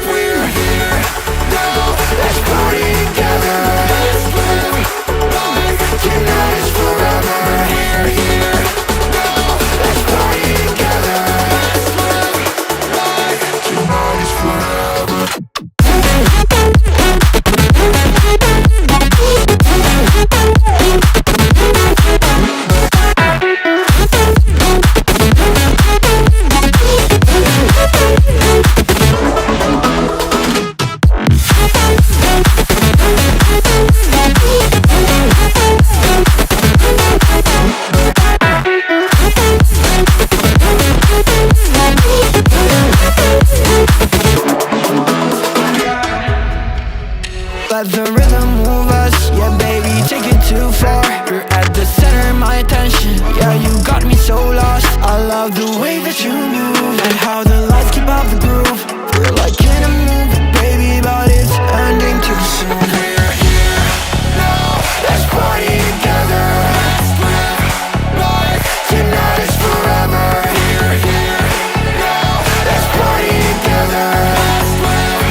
We're here now, let's party together. Let's live life, tonight is forever. We're here now, let's party together. Let's live life, tonight is forever. Let the rhythm move us, yeah baby, take it too far. You're at the center of my attention, yeah you got me so lost. I love the way that you move, and how the lights keep up the groove. We're like in a movie, baby, but it's ending too soon. We're here now, let's party together. Let's live life, tonight is forever. We're here now, let's party together. Let's live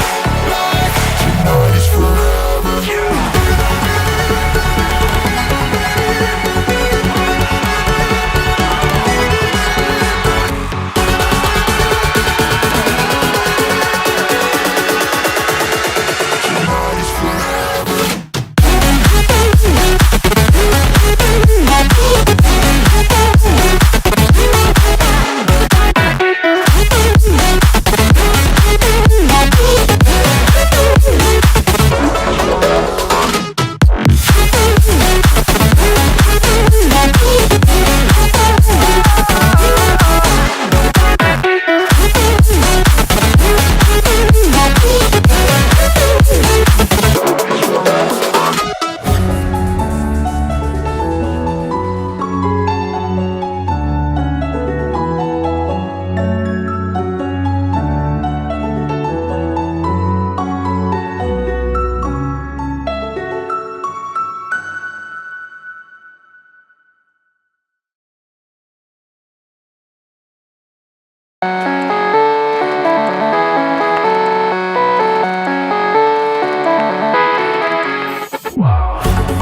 life, tonight is forever.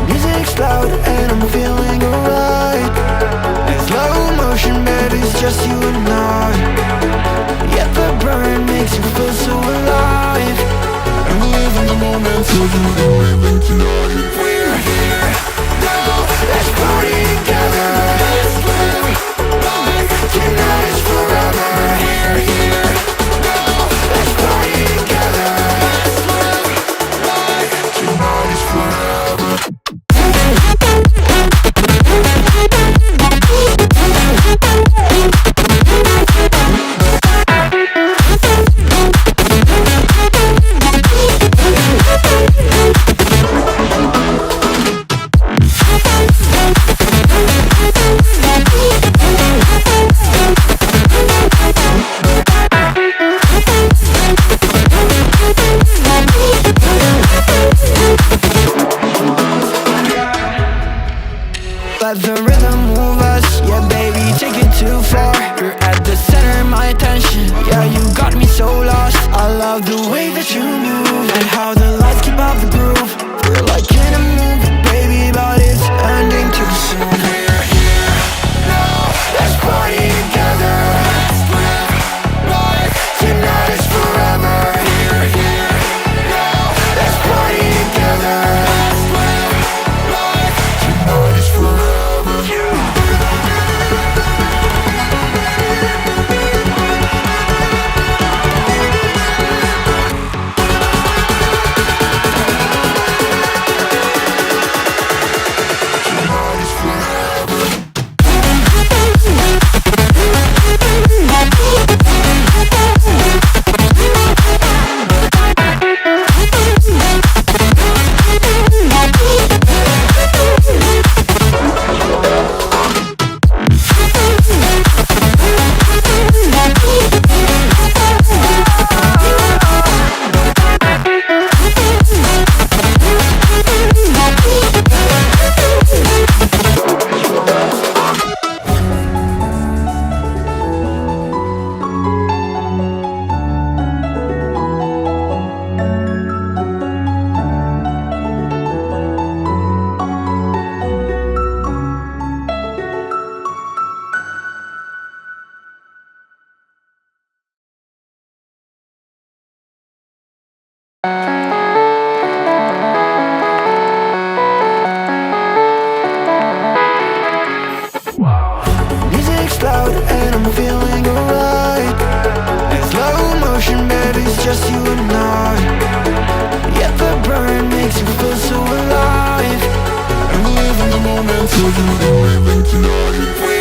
Music's loud and I'm feeling alright. In slow motion, baby, it's just you and I. Yet the burn makes you feel so alive. I'm living the moment, so you living tonight. We're here now, let's party together. Let's live life, tonight is forever. We're here now, let's party together. Let's live life, tonight is forever. Let the rhythm move us, yeah baby, take it too far. You're at the center of my attention, yeah you got me so lost. I love the way that you move, and how the lights keep up the groove. We're like in a movie, baby, but it's ending too soon. We're here now, let's party together. Let's live life, tonight is forever. We're here now, let's party together. Let's live life, tonight is forever. just you and I. Yet the burn makes you feel so alive. And we live in the moment till you leave tonight.